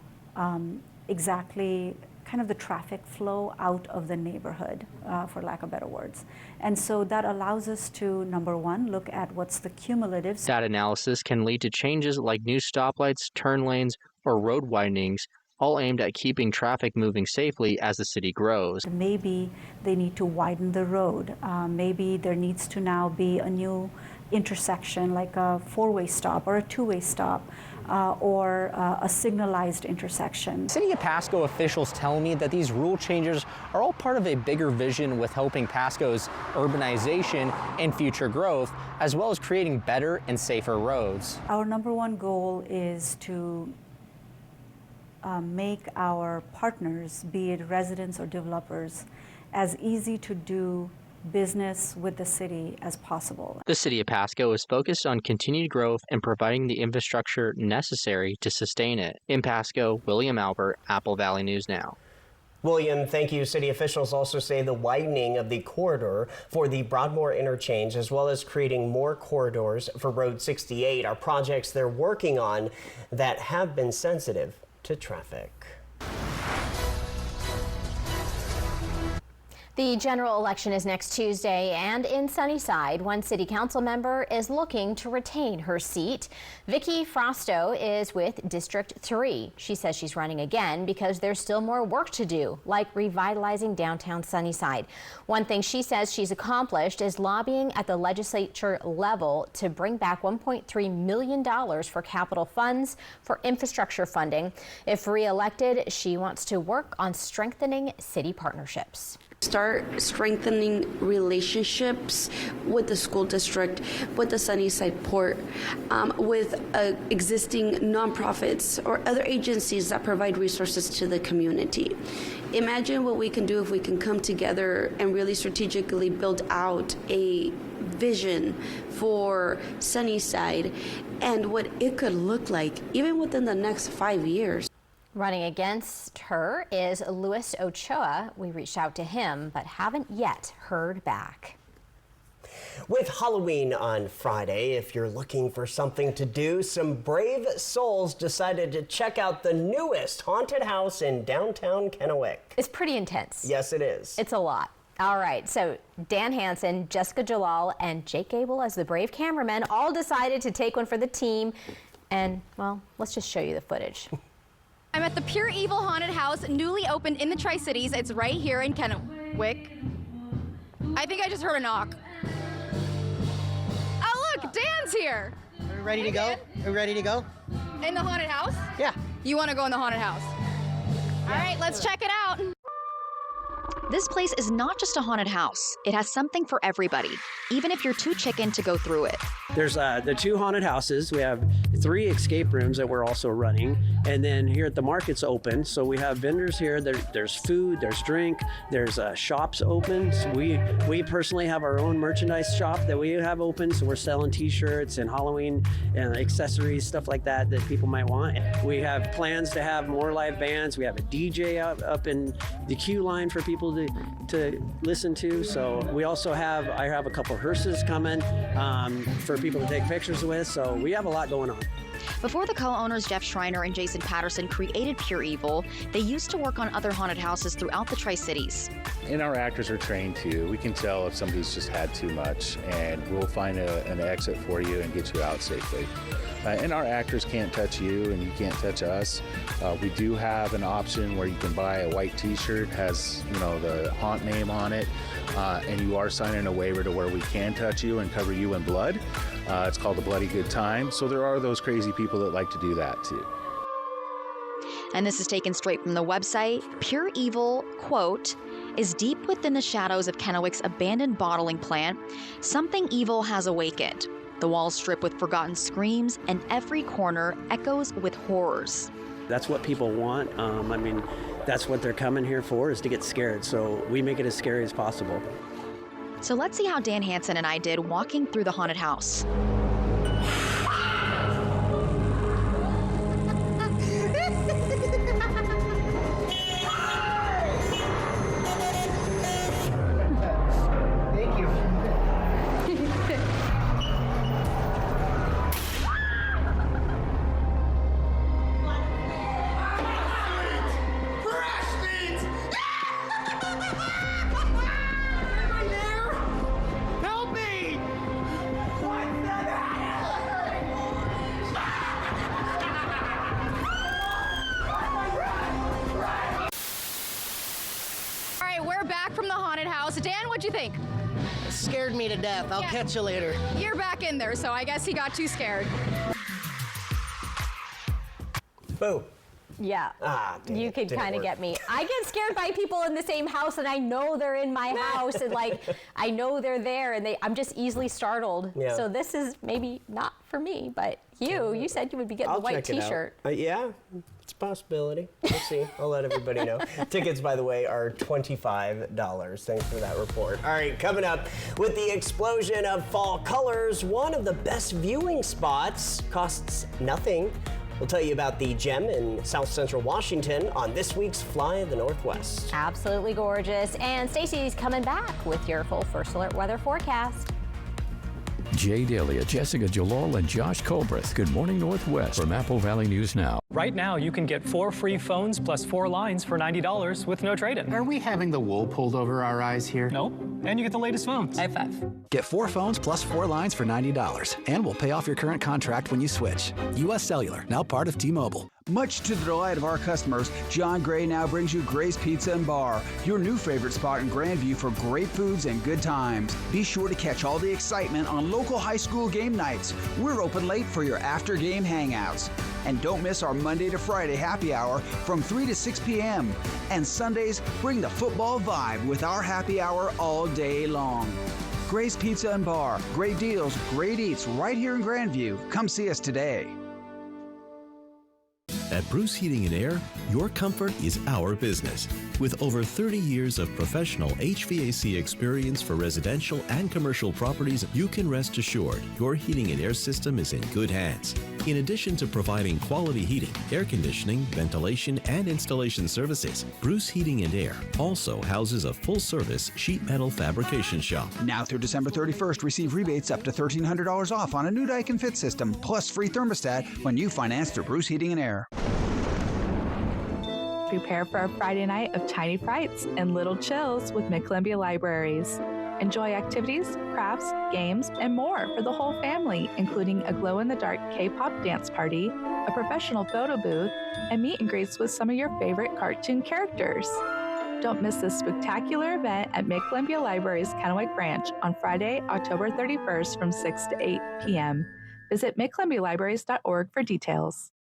exactly kind of the traffic flow out of the neighborhood, for lack of better words. And so that allows us to, number one, look at what's the cumulative. That analysis can lead to changes like new stoplights, turn lanes, or road widenings, all aimed at keeping traffic moving safely as the city grows. Maybe they need to widen the road. Maybe there needs to now be a new intersection, like a four-way stop or a two-way stop. Or a signalized intersection. City of Pasco officials tell me that these rule changes are all part of a bigger vision with helping Pasco's urbanization and future growth, as well as creating better and safer roads. Our number one goal is to make our partners, be it residents or developers, as easy to do business with the city as possible. The City of Pasco is focused on continued growth and providing the infrastructure necessary to sustain it. In Pasco, William Albert, Apple Valley News Now. William, thank you. City officials also say the widening of the corridor for the Broadmoor interchange, as well as creating more corridors for Road 68, are projects they're working on that have been sensitive to traffic. The general election is next Tuesday, and in Sunnyside, one city council member is looking to retain her seat. Vicki Frosto is with District 3. She says she's running again because there's still more work to do, like revitalizing downtown Sunnyside. One thing she says she's accomplished is lobbying at the legislature level to bring back $1.3 million for capital funds for infrastructure funding. If re-elected, she wants to work on strengthening city partnerships. Start strengthening relationships with the school district, with the Sunnyside Port, with existing nonprofits or other agencies that provide resources to the community. Imagine what we can do if we can come together and really strategically build out a vision for Sunnyside and what it could look like even within the next 5 years. Running against her is Luis Ochoa. We reached out to him, but haven't yet heard back. With Halloween on Friday, if you're looking for something to do, some brave souls decided to check out the newest haunted house in downtown Kennewick. It's pretty intense. Yes, it is. It's a lot. All right, so Dan Hansen, Jessica Jalal, and Jake Gable as the brave cameraman all decided to take one for the team. And, well, let's just show you the footage. I'm at the Pure Evil Haunted House, newly opened in the Tri-Cities. It's right here in Kennewick. I think I just heard a knock. Oh, look, Dan's here. Are we ready to go? Are we ready to go? In the haunted house? Yeah. You want to go in the haunted house? All right, let's check it out. This place is not just a haunted house. It has something for everybody, even if you're too chicken to go through it. There's the 2 haunted houses. We have 3 escape rooms that we're also running. And then here at the market's open. So we have vendors here. There's food, there's drink, there's shops open. So we personally have our own merchandise shop that we have open. So we're selling t-shirts and Halloween and accessories, stuff like that people might want. We have plans to have more live bands. We have a DJ up in the queue line for people to listen to. So we also I have a couple hearses coming for people to take pictures with. So we have a lot going on. Before the co-owners Jeff Schreiner and Jason Patterson created Pure Evil, they used to work on other haunted houses throughout the Tri-Cities. And our actors are trained too. We can tell if somebody's just had too much, and we'll find an exit for you and get you out safely. And our actors can't touch you and you can't touch us. We do have an option where you can buy a white t-shirt, has the haunt name on it, and you are signing a waiver to where we can touch you and cover you in blood. It's called the Bloody Good Time. So there are those crazy people that like to do that too. And this is taken straight from the website. Pure Evil, quote, is deep within the shadows of Kennewick's abandoned bottling plant. Something evil has awakened. The walls strip with forgotten screams, and every corner echoes with horrors. That's what people want. That's what they're coming here for, is to get scared. So we make it as scary as possible. So let's see how Dan Hansen and I did walking through the haunted house. Thank you. from the haunted house. Dan, what'd you think? Scared me to death. I'll catch you later. You're back in there, so I guess he got too scared. Boom. Yeah, you could kind of get me. I get scared by people in the same house, and I know they're in my house, and like I know they're there, and I'm just easily startled. Yeah. So this is maybe not for me, but you said you would be getting the white T-shirt. Yeah, it's a possibility. We'll see. I'll let everybody know. Tickets, by the way, are $25. Thanks for that report. All right, coming up, with the explosion of fall colors, one of the best viewing spots costs nothing. We'll tell you about the gem in South Central Washington on this week's Fly the Northwest. Absolutely gorgeous. And Stacey's coming back with your full First Alert weather forecast. Jay Delia, Jessica Jalal, and Josh Colbreth. Good morning, Northwest from Apple Valley News Now. Right now, you can get 4 free phones plus 4 lines for $90 with no trade-in. Are we having the wool pulled over our eyes here? No, and you get the latest phones. High five. Get 4 phones plus 4 lines for $90, and we'll pay off your current contract when you switch. U.S. Cellular, now part of T-Mobile. Much to the delight of our customers, John Gray now brings you Gray's Pizza and Bar, your new favorite spot in Grandview for great foods and good times. Be sure to catch all the excitement on local high school game nights. We're open late for your after-game hangouts. And don't miss our Monday to Friday happy hour from 3 to 6 p.m. And Sundays, bring the football vibe with our happy hour all day long. Gray's Pizza and Bar, great deals, great eats right here in Grandview. Come see us today. At Bruce Heating and Air, your comfort is our business. With over 30 years of professional HVAC experience for residential and commercial properties, you can rest assured your heating and air system is in good hands. In addition to providing quality heating, air conditioning, ventilation, and installation services, Bruce Heating and Air also houses a full-service sheet metal fabrication shop. Now through December 31st, receive rebates up to $1,300 off on a new Daikin Fit system, plus free thermostat when you finance through Bruce Heating and Air. Prepare for a Friday night of tiny frights and little chills with Mid-Columbia Libraries. Enjoy activities, crafts, games, and more for the whole family, including a glow-in-the-dark K-pop dance party, a professional photo booth, and meet and greets with some of your favorite cartoon characters. Don't miss this spectacular event at Mid-Columbia Library's Kennewick Branch on Friday, October 31st from 6 to 8 p.m. Visit midcolumbialibraries.org for details.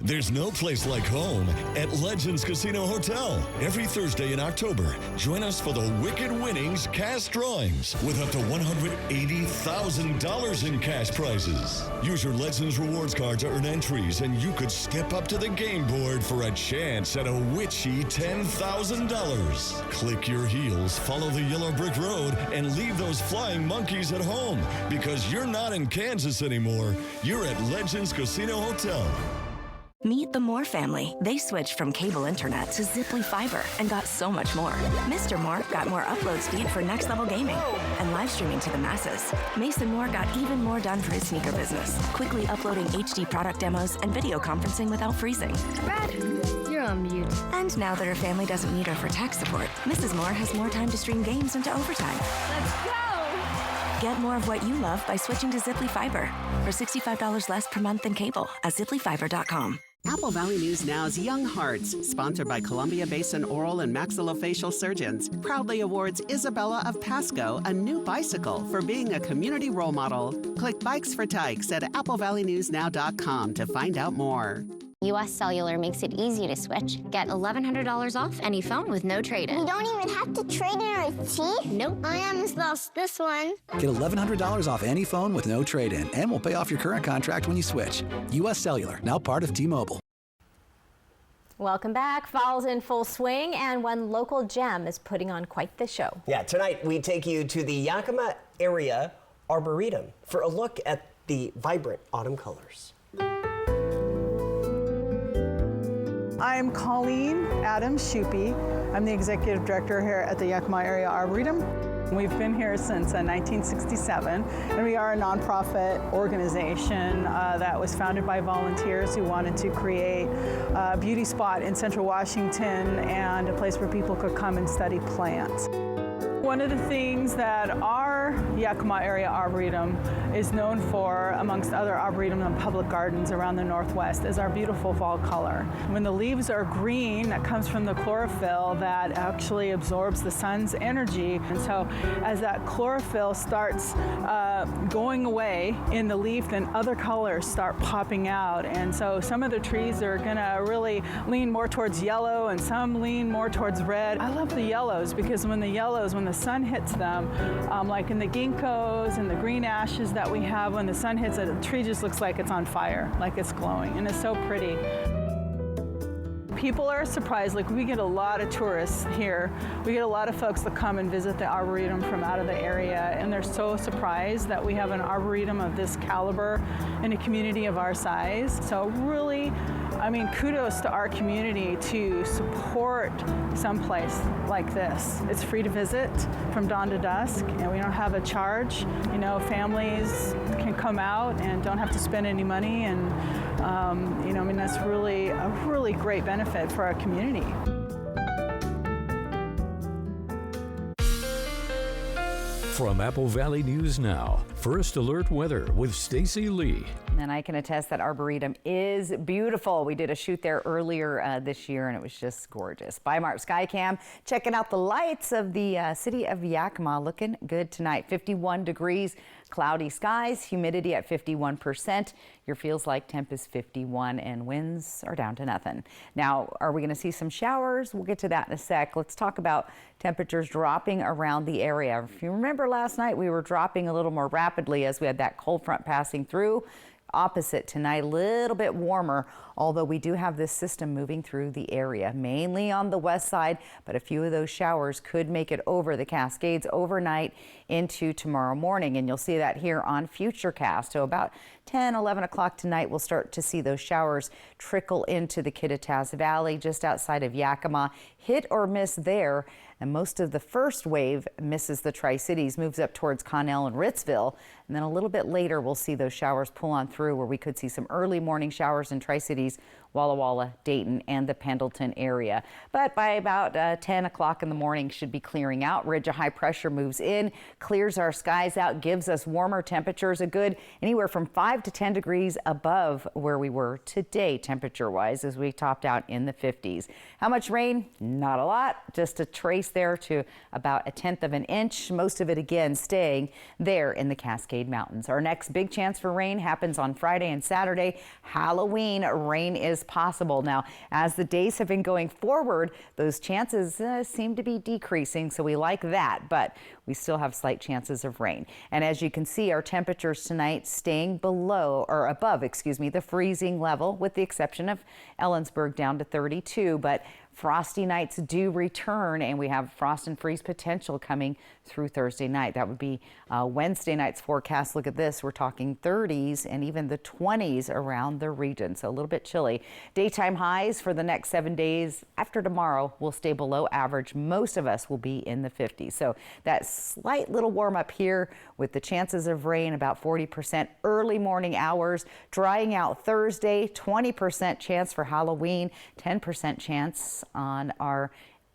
There's no place like home at Legends Casino Hotel. Every Thursday in October, join us for the Wicked Winnings cash drawings with up to $180,000 in cash prizes. Use your Legends rewards card to earn entries, and you could step up to the game board for a chance at a witchy $10,000. Click your heels, follow the yellow brick road, and leave those flying monkeys at home, because you're not in Kansas anymore. You're at Legends Casino Hotel. Meet the Moore family. They switched from cable internet to Ziply Fiber and got so much more. Mr. Moore got more upload speed for next level gaming and live streaming to the masses. Mason Moore got even more done for his sneaker business, quickly uploading HD product demos and video conferencing without freezing. Brad, you're on mute. And now that her family doesn't need her for tech support, Mrs. Moore has more time to stream games into overtime. Let's go! Get more of what you love by switching to Ziply Fiber for $65 less per month than cable at ziplyfiber.com. Apple Valley News Now's Young Hearts, sponsored by Columbia Basin Oral and Maxillofacial Surgeons, proudly awards Isabella of Pasco a new bicycle for being a community role model. Click Bikes for Tykes at applevalleynewsnow.com to find out more. U.S. Cellular makes it easy to switch. Get $1,100 off any phone with no trade-in. We don't even have to trade in our teeth? Nope. I almost lost this one. Get $1,100 off any phone with no trade-in, and we'll pay off your current contract when you switch. U.S. Cellular, now part of T-Mobile. Welcome back. Fall's in full swing, and one local gem is putting on quite the show. Yeah, tonight we take you to the Yakima Area Arboretum for a look at the vibrant autumn colors. I'm Colleen Adams-Schuppe. I'm the Executive Director here at the Yakima Area Arboretum. We've been here since 1967, and we are a nonprofit organization that was founded by volunteers who wanted to create a beauty spot in Central Washington and a place where people could come and study plants. One of the things that our Our Yakima Area Arboretum is known for, amongst other arboretum and public gardens around the Northwest, is our beautiful fall color. When the leaves are green, that comes from the chlorophyll that actually absorbs the sun's energy. And so as that chlorophyll starts going away in the leaf, then other colors start popping out. And so some of the trees are gonna really lean more towards yellow and some lean more towards red. I love the yellows because when the sun hits them, like in the ginkgos and the green ashes that we have, when the sun hits it, the tree just looks like it's on fire, like it's glowing, and it's so pretty. People are surprised, like we get a lot of tourists here. We get a lot of folks that come and visit the Arboretum from out of the area, and they're so surprised that we have an Arboretum of this caliber in a community of our size. So really, I mean, kudos to our community to support someplace like this. It's free to visit from dawn to dusk, and we don't have a charge. You know, families can come out and don't have to spend any money, and you know, I mean, that's really a really great benefit for our community. From Apple Valley News Now, First Alert Weather with Stacy Lee. And I can attest that Arboretum is beautiful. We did a shoot there earlier this year, and it was just gorgeous. By Mark Skycam, checking out the lights of the city of Yakima. Looking good tonight. 51 degrees, cloudy skies, humidity at 51%. Your feels like temp is 51, and winds are down to nothing. Now, are we going to see some showers? We'll get to that in a sec. Let's talk about temperatures dropping around the area. If you remember last night, we were dropping a little more rapidly as we had that cold front passing through. Opposite tonight, a little bit warmer, although we do have this system moving through the area, mainly on the west side, but a few of those showers could make it over the Cascades overnight into tomorrow morning, and you'll see that here on Futurecast. So about 10, 11 o'clock tonight, we'll start to see those showers trickle into the Kittitas Valley just outside of Yakima. Hit or miss there, and most of the first wave misses the Tri-Cities, moves up towards Connell and Ritzville, and then a little bit later we'll see those showers pull on through where we could see some early morning showers in Tri-Cities, Walla Walla, Dayton, and the Pendleton area. But by about 10 o'clock in the morning, should be clearing out. Ridge of high pressure moves in, clears our skies out, gives us warmer temperatures, a good anywhere from 5 to 10 degrees above where we were today temperature-wise as we topped out in the 50s. How much rain? Not a lot, just a trace there to about 1/10 of an inch. Most of it again staying there in the Cascade Mountains. Our next big chance for rain happens on Friday and Saturday. Halloween rain is possible. Now, as the days have been going forward, those chances seem to be decreasing, so we like that, but we still have slight chances of rain. And as you can see, our temperatures tonight staying below or above, the freezing level, with the exception of Ellensburg down to 32, but frosty nights do return, and we have frost and freeze potential coming through Thursday night. That would be Wednesday night's forecast. Look at this. We're talking 30s and even the 20s around the region, so a little bit chilly. Daytime highs for the next 7 days after tomorrow will stay below average. Most of us will be in the 50s. So that slight little warm up here with the chances of rain about 40% early morning hours. Drying out Thursday, 20% chance for Halloween, 10% chance on our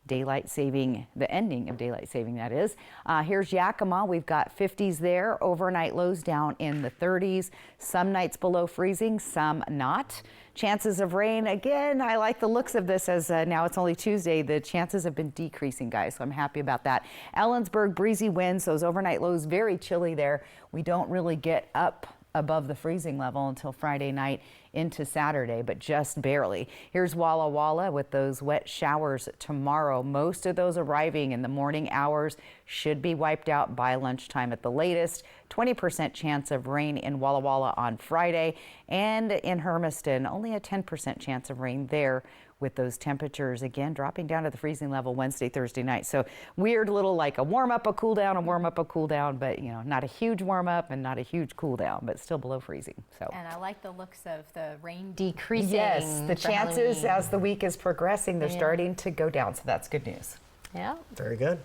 daylight saving, the ending of daylight saving, that is. Here's Yakima. We've got 50s there. Overnight lows down in the 30s. Some nights below freezing, some not. Chances of rain, again, I like the looks of this as now it's only Tuesday. The chances have been decreasing, guys, so I'm happy about that. Ellensburg, breezy winds, those overnight lows, very chilly there. We don't really get up above the freezing level until Friday night into Saturday, but just barely. Here's Walla Walla with those wet showers tomorrow. Most of those arriving in the morning hours, should be wiped out by lunchtime at the latest. 20% chance of rain in Walla Walla on Friday, and in Hermiston, only a 10% chance of rain there, with those temperatures again dropping down to the freezing level Wednesday, Thursday night. So weird little like a warm up, a cool down, a warm up, a cool down, but you know, not a huge warm up and not a huge cool down, but still below freezing. So. And I like the looks of the rain decreasing. Yes, the chances Halloween. as the week is progressing, they're starting to go down. So that's good news. Yeah. Very good.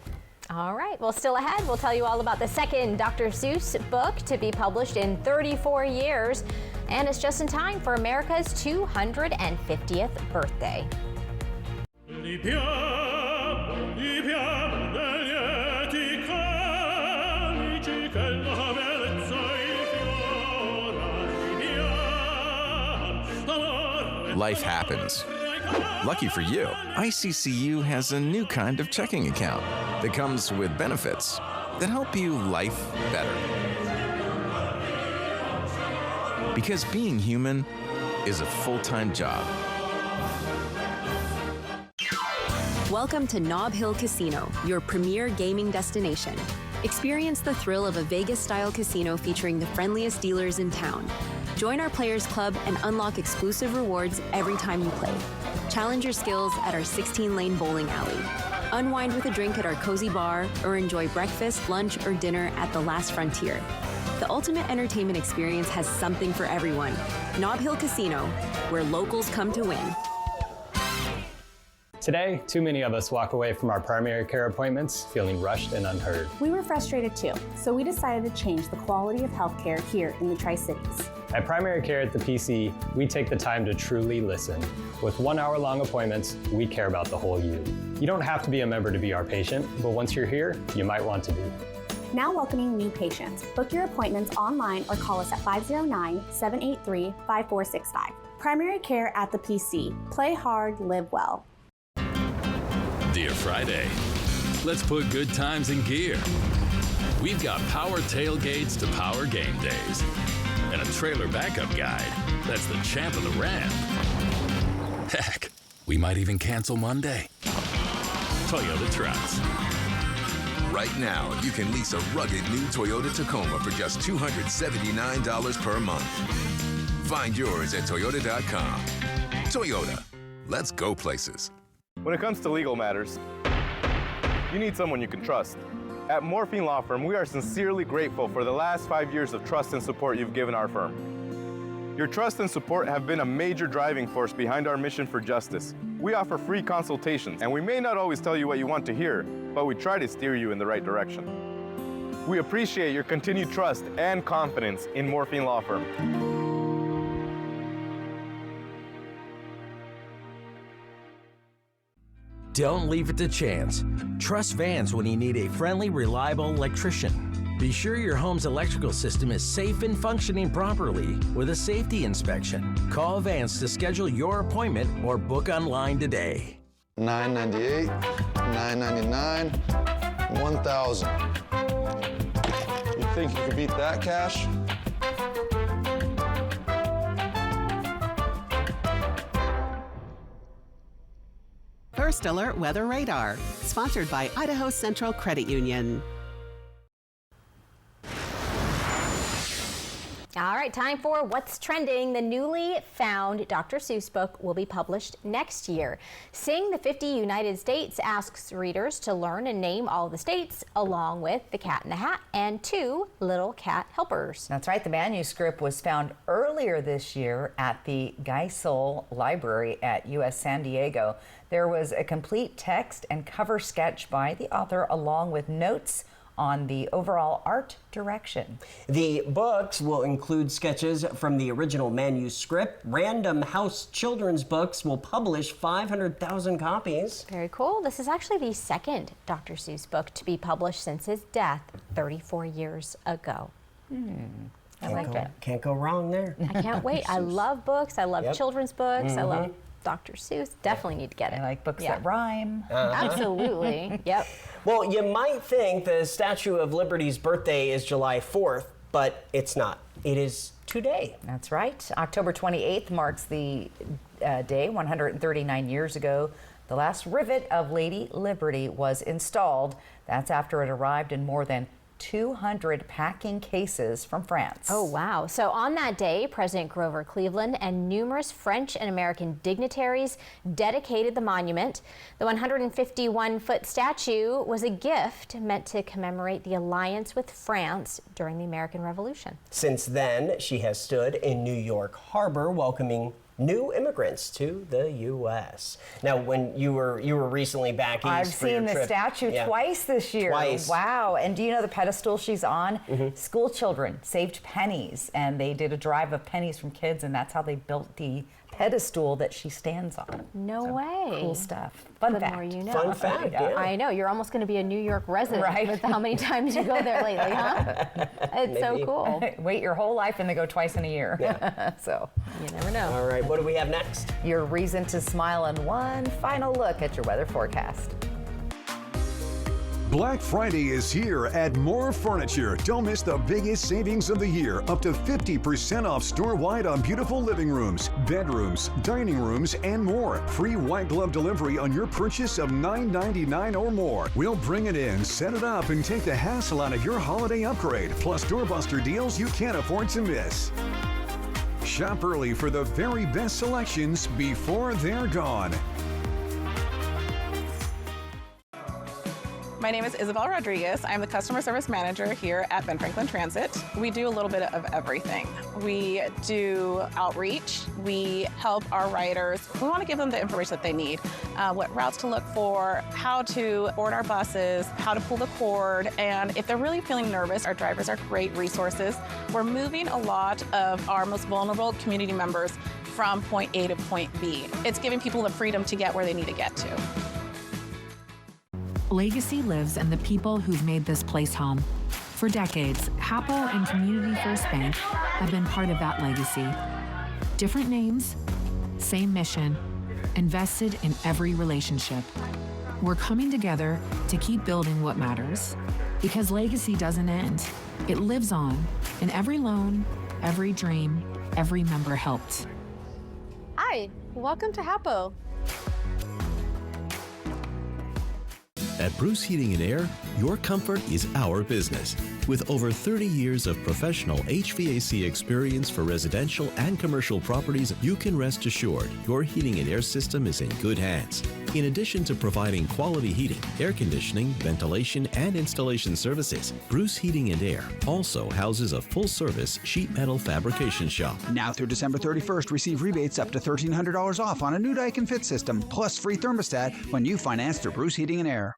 All right, well, still ahead, we'll tell you all about the second Dr. Seuss book to be published in 34 years. And it's just in time for America's 250th birthday. Life happens. Lucky for you, ICCU has a new kind of checking account that comes with benefits that help you life better. Because being human is a full-time job. Welcome to Nob Hill Casino, your premier gaming destination. Experience the thrill of a Vegas-style casino featuring the friendliest dealers in town. Join our Players Club and unlock exclusive rewards every time you play. Challenge your skills at our 16-lane bowling alley. Unwind with a drink at our cozy bar, or enjoy breakfast, lunch, or dinner at the Last Frontier. The ultimate entertainment experience has something for everyone. Nob Hill Casino, where locals come to win. Today, too many of us walk away from our primary care appointments feeling rushed and unheard. We were frustrated too, so we decided to change the quality of healthcare here in the Tri-Cities. At Primary Care at the PC, we take the time to truly listen. With 1 hour-long appointments, we care about the whole you. You don't have to be a member to be our patient, but once you're here, you might want to be. Now welcoming new patients. Book your appointments online or call us at 509-783-5465. Primary Care at the PC. Play hard, live well. Dear Friday, let's put good times in gear. We've got power tailgates to power game days and a trailer backup guide that's the champ of the ramp. Heck, we might even cancel Monday. Toyota trucks. Right now, you can lease a rugged new Toyota Tacoma for just $279 per month. Find yours at Toyota.com. Toyota, let's go places. When it comes to legal matters, you need someone you can trust. At Morphine Law Firm, we are sincerely grateful for the last 5 years of trust and support you've given our firm. Your trust and support have been a major driving force behind our mission for justice. We offer free consultations, and we may not always tell you what you want to hear, but we try to steer you in the right direction. We appreciate your continued trust and confidence in Morphine Law Firm. Don't leave it to chance. Trust Vance when you need a friendly, reliable electrician. Be sure your home's electrical system is safe and functioning properly with a safety inspection. Call Vance to schedule your appointment or book online today. $998, $999, $1,000. You think you could beat that, Cash? First Alert Weather Radar, sponsored by Idaho Central Credit Union. All right, time for What's Trending. The newly found Dr. Seuss book will be published next year. Sing the 50 United States asks readers to learn and name all the states, along with the Cat in the Hat and 2 little cat helpers. That's right. The manuscript was found earlier this year at the Geisel Library at UC San Diego. There was a complete text and cover sketch by the author, along with notes on the overall art direction. The books will include sketches from the original manuscript. Random House Children's Books will publish 500,000 copies. Very cool. This is actually the second Dr. Seuss book to be published since his death 34 years ago. I like it. Can't go wrong there. I can't wait. I love books. I love children's books. I love Dr. Seuss. Definitely need to get it. I like books that rhyme. Absolutely. Yep. Well, you might think the Statue of Liberty's birthday is July 4th, but it's not. It is today. That's right. October 28th marks the day 139 years ago. The last rivet of Lady Liberty was installed. That's after it arrived in more than 200 packing cases from France. Oh, wow. So on that day, President Grover Cleveland and numerous French and American dignitaries dedicated the monument. The 151-foot statue was a gift meant to commemorate the alliance with France during the American Revolution. Since then, she has stood in New York Harbor welcoming new immigrants to the U.S. Now, when you were recently back east, I've seen the statue twice this year. Twice. Wow. And do you know the pedestal she's on? School children saved pennies, and they did a drive of pennies from kids, and that's how they built the pedestal that she stands on. No way. Cool stuff. Fun The fact. more you know. Fun fact, yeah. I know. You're almost going to be a New York resident Right. with how many times you go there lately, huh? It's so Maybe. cool. Wait your whole life and they go twice in a year. Yeah. So You never know. All right, what do we have next? your reason to smile and one final look at your weather forecast. Black Friday is here at More Furniture. Don't miss the biggest savings of the year. Up to 50% off store-wide on beautiful living rooms, bedrooms, dining rooms, and more. Free white glove delivery on your purchase of $9.99 or more. We'll bring it in, set it up, and take the hassle out of your holiday upgrade. Plus doorbuster deals you can't afford to miss. Shop early for the very best selections before they're gone. My name is Isabel Rodriguez. I'm the customer service manager here at Ben Franklin Transit. We do a little bit of everything. We do outreach. We help our riders. We want to give them the information that they need, what routes to look for, how to board our buses, how to pull the cord, and if they're really feeling nervous, our drivers are great resources. We're moving a lot of our most vulnerable community members from point A to point B. It's giving people the freedom to get where they need to get to. Legacy lives in the people who've made this place home. For decades, Hapo and Community First Bank have been part of that legacy. Different names, same mission, invested in every relationship. We're coming together to keep building what matters. Because legacy doesn't end. It lives on in every loan, every dream, every member helped. Hi, welcome to Hapo. At Bruce Heating and Air, your comfort is our business. With over 30 years of professional HVAC experience for residential and commercial properties, you can rest assured your heating and air system is in good hands. In addition to providing quality heating, air conditioning, ventilation, and installation services, Bruce Heating and Air also houses a full-service sheet metal fabrication shop. Now through December 31st, receive rebates up to $1,300 off on a new Daikin Fit system, plus free thermostat when you finance through Bruce Heating and Air.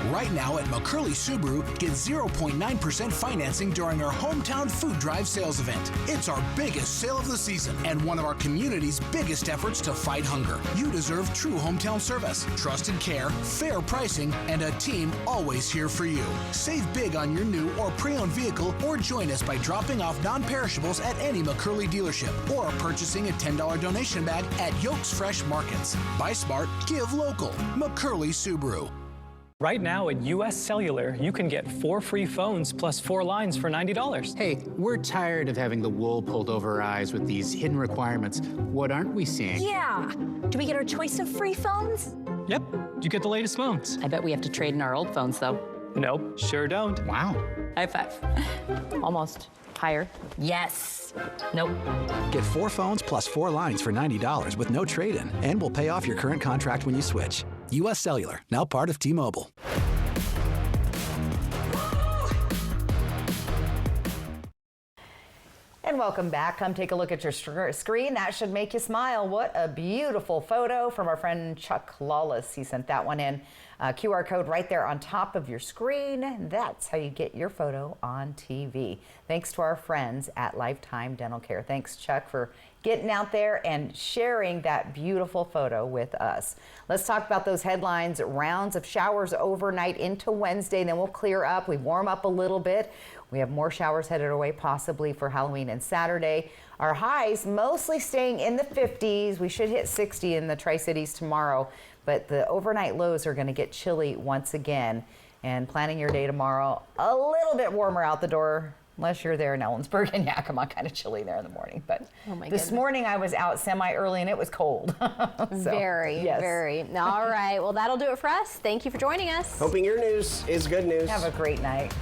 Right now at McCurley Subaru, get 0.9% financing during our Hometown Food Drive sales event. It's our biggest sale of the season and one of our community's biggest efforts to fight hunger. You deserve true hometown service, trusted care, fair pricing, and a team always here for you. Save big on your new or pre-owned vehicle or join us by dropping off non-perishables at any McCurley dealership or purchasing a $10 donation bag at Yolks Fresh Markets. Buy smart, give local. McCurley Subaru. Right now at US Cellular, you can get 4 free phones plus 4 lines for $90. Hey, we're tired of having the wool pulled over our eyes with these hidden requirements. What aren't we seeing? Yeah. Do we get our choice of free phones? Yep, you get the latest phones. I bet we have to trade in our old phones, though. Nope, sure don't. Wow. High five. Almost. Higher. Yes. Nope. Get 4 phones plus 4 lines for $90 with no trade-in, and we'll pay off your current contract when you switch. US Cellular, now part of T-Mobile. And welcome back. Come take a look at your screen. That should make you smile. What a beautiful photo from our friend Chuck Lawless. He sent that one in. QR code right there on top of your screen. That's how you get your photo on TV. Thanks to our friends at Lifetime Dental Care. Thanks, Chuck, for getting out there and sharing that beautiful photo with us. Let's talk about those headlines. Rounds of showers overnight into Wednesday, then we'll clear up. We warm up a little bit. We have more showers headed our way possibly for Halloween and Saturday. Our highs mostly staying in the 50s. We should hit 60 in the Tri-Cities tomorrow, but the overnight lows are going to get chilly once again. And planning your day tomorrow, a little bit warmer out the door, unless you're there in Ellensburg and Yakima, kind of chilly there in the morning. But this morning I was out semi-early and it was cold. Very. All right. Well, that'll do it for us. Thank you for joining us. Hoping your news is good news. Have a great night.